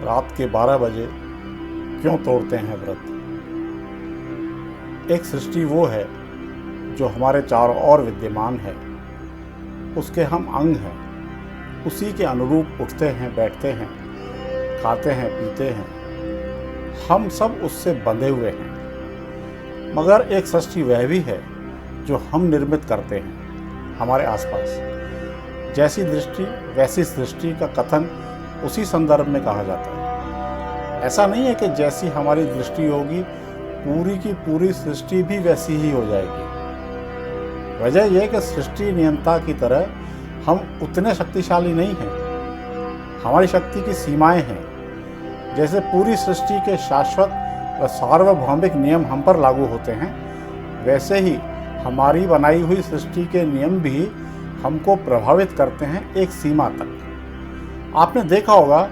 रात के 12 बजे क्यों तोड़ते हैं व्रत। एक सृष्टि वो है जो हमारे चारों ओर विद्यमान है, उसके हम अंग हैं, उसी के अनुरूप उठते हैं, बैठते हैं, खाते हैं, पीते हैं, हम सब उससे बंधे हुए हैं। मगर एक सृष्टि वह भी है जो हम निर्मित करते हैं हमारे आसपास। जैसी दृष्टि वैसी सृष्टि का कथन उसी संदर्भ में कहा जाता है। ऐसा नहीं है कि जैसी हमारी दृष्टि होगी पूरी की पूरी सृष्टि भी वैसी ही हो जाएगी। वजह यह कि सृष्टि नियंता की तरह हम उतने शक्तिशाली नहीं हैं। हमारी शक्ति की सीमाएं हैं। जैसे पूरी सृष्टि के शाश्वत व सार्वभौमिक नियम हम पर लागू होते हैं, वैसे ही हमारी बनाई हुई सृष्टि के नियम भी हमको प्रभावित करते हैं एक सीमा तक। आपने देखा होगा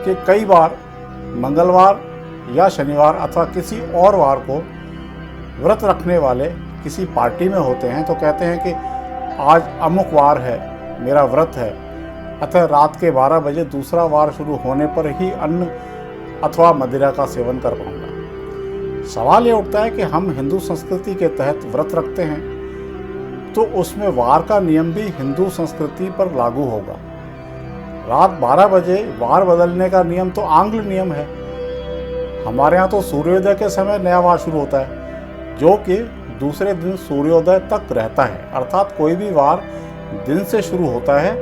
कि कई बार मंगलवार या शनिवार अथवा किसी और वार को व्रत रखने वाले किसी पार्टी में होते हैं तो कहते हैं कि आज अमुक वार है, मेरा व्रत है, अतः रात के 12 बजे दूसरा वार शुरू होने पर ही अन्न अथवा मदिरा का सेवन कर पाऊंगा। सवाल ये उठता है कि हम हिंदू संस्कृति के तहत व्रत रखते हैं तो उसमें वार का नियम भी हिंदू संस्कृति पर लागू होगा। रात 12 बजे वार बदलने का नियम तो आंग्ल नियम है। हमारे यहाँ तो सूर्योदय के समय नया वार शुरू होता है जो कि दूसरे दिन सूर्योदय तक रहता है। अर्थात कोई भी वार दिन से शुरू होता है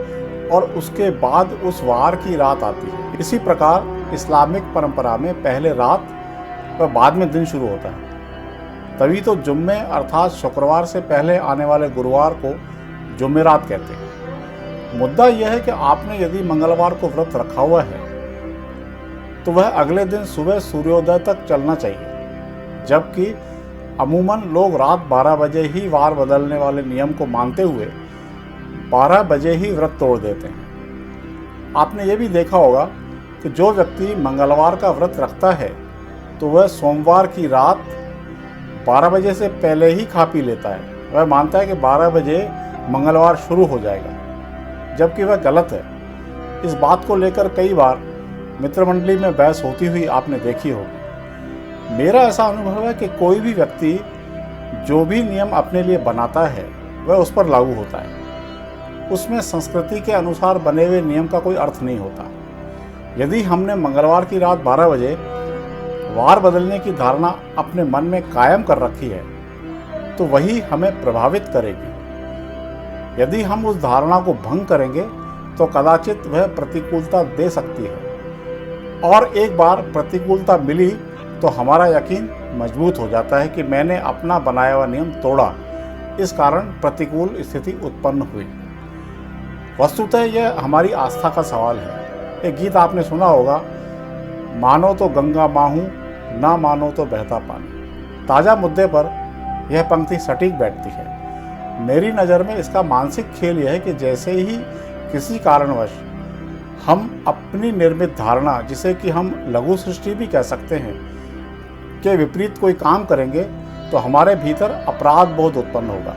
और उसके बाद उस वार की रात आती है। इसी प्रकार इस्लामिक परंपरा में पहले रात व बाद में दिन शुरू होता है। तभी तो जुम्मे अर्थात शुक्रवार से पहले आने वाले गुरुवार को जुम्मेरात कहते हैं। मुद्दा यह है कि आपने यदि मंगलवार को व्रत रखा हुआ है तो वह अगले दिन सुबह सूर्योदय तक चलना चाहिए, जबकि अमूमन लोग रात 12 बजे ही वार बदलने वाले नियम को मानते हुए 12 बजे ही व्रत तोड़ देते हैं। आपने ये भी देखा होगा कि जो व्यक्ति मंगलवार का व्रत रखता है तो वह सोमवार की रात 12 बजे से पहले ही खा पी लेता है। वह मानता है कि 12 बजे मंगलवार शुरू हो जाएगा, जबकि वह गलत है। इस बात को लेकर कई बार मित्रमंडली में बहस होती हुई आपने देखी होगी। मेरा ऐसा अनुभव है कि कोई भी व्यक्ति जो भी नियम अपने लिए बनाता है वह उस पर लागू होता है। उसमें संस्कृति के अनुसार बने हुए नियम का कोई अर्थ नहीं होता। यदि हमने मंगलवार की रात 12 बजे वार बदलने की धारणा अपने मन में कायम कर रखी है तो वही हमें प्रभावित करेगी। यदि हम उस धारणा को भंग करेंगे तो कदाचित वह प्रतिकूलता दे सकती है, और एक बार प्रतिकूलता मिली तो हमारा यकीन मजबूत हो जाता है कि मैंने अपना बनाया हुआ नियम तोड़ा, इस कारण प्रतिकूल स्थिति उत्पन्न हुई। वस्तुतः यह हमारी आस्था का सवाल है। एक गीत आपने सुना होगा, मानो तो गंगा माहूं, ना मानो तो बहता पानी। ताज़ा मुद्दे पर यह पंक्ति सटीक बैठती है। मेरी नज़र में इसका मानसिक खेल यह है कि जैसे ही किसी कारणवश हम अपनी निर्मित धारणा, जिसे कि हम लघु सृष्टि भी कह सकते हैं, के विपरीत कोई काम करेंगे तो हमारे भीतर अपराध बोध उत्पन्न होगा,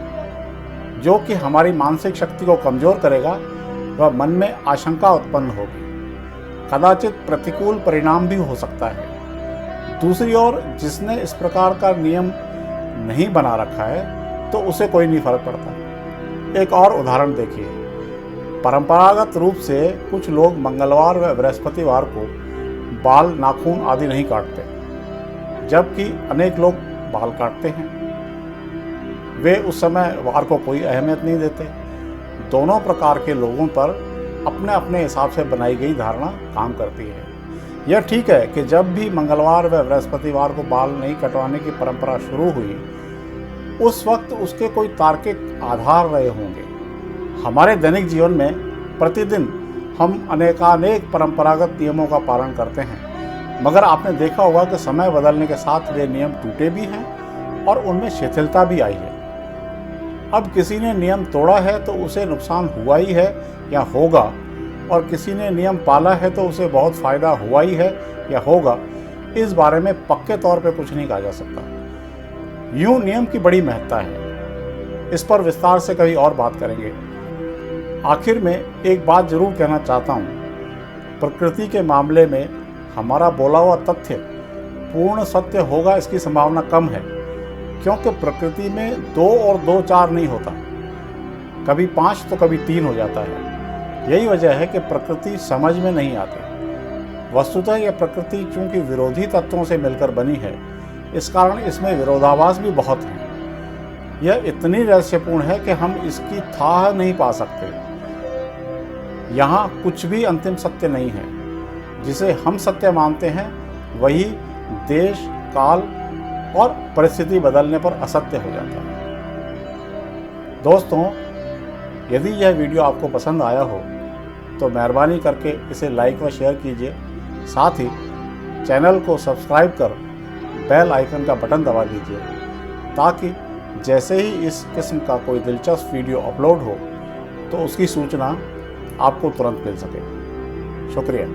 जो कि हमारी मानसिक शक्ति को कमज़ोर करेगा व मन में आशंका उत्पन्न होगी। कदाचित प्रतिकूल परिणाम भी हो सकता है। दूसरी ओर जिसने इस प्रकार का नियम नहीं बना रखा है तो उसे कोई नहीं फर्क पड़ता। एक और उदाहरण देखिए। परंपरागत रूप से कुछ लोग मंगलवार व बृहस्पतिवार को बाल, नाखून आदि नहीं काटते, जबकि अनेक लोग बाल काटते हैं। वे उस समय वार को कोई अहमियत नहीं देते। दोनों प्रकार के लोगों पर अपने अपने हिसाब से बनाई गई धारणा काम करती है। यह ठीक है कि जब भी मंगलवार व बृहस्पतिवार को बाल नहीं कटवाने की परंपरा शुरू हुई उस वक्त उसके कोई तार्किक आधार रहे होंगे। हमारे दैनिक जीवन में प्रतिदिन हम अनेकानेक परंपरागत नियमों का पालन करते हैं, मगर आपने देखा होगा कि समय बदलने के साथ वे नियम टूटे भी हैं और उनमें शिथिलता भी आई है। अब किसी ने नियम तोड़ा है तो उसे नुकसान हुआ ही है या होगा, और किसी ने नियम पाला है तो उसे बहुत फ़ायदा हुआ ही है या होगा। इस बारे में पक्के तौर पे कुछ नहीं कहा जा सकता। यूं नियम की बड़ी महत्ता है। इस पर विस्तार से कभी और बात करेंगे। आखिर में एक बात जरूर कहना चाहता हूँ, प्रकृति के मामले में हमारा बोला हुआ तथ्य पूर्ण सत्य होगा इसकी संभावना कम है, क्योंकि प्रकृति में 2 और 2 4 नहीं होता, कभी 5 तो कभी 3 हो जाता है। यही वजह है कि प्रकृति समझ में नहीं आती। वस्तुतः यह प्रकृति चूंकि विरोधी तत्वों से मिलकर बनी है, इस कारण इसमें विरोधाभास भी बहुत हैं। यह इतनी रहस्यपूर्ण है कि हम इसकी थाह नहीं पा सकते। यहाँ कुछ भी अंतिम सत्य नहीं है। जिसे हम सत्य मानते हैं वही देश, काल और परिस्थिति बदलने पर असत्य हो जाता है। दोस्तों, यदि यह वीडियो आपको पसंद आया हो तो मेहरबानी करके इसे लाइक व शेयर कीजिए। साथ ही चैनल को सब्सक्राइब कर बेल आइकन का बटन दबा दीजिए, ताकि जैसे ही इस किस्म का कोई दिलचस्प वीडियो अपलोड हो तो उसकी सूचना आपको तुरंत मिल सके। शुक्रिया।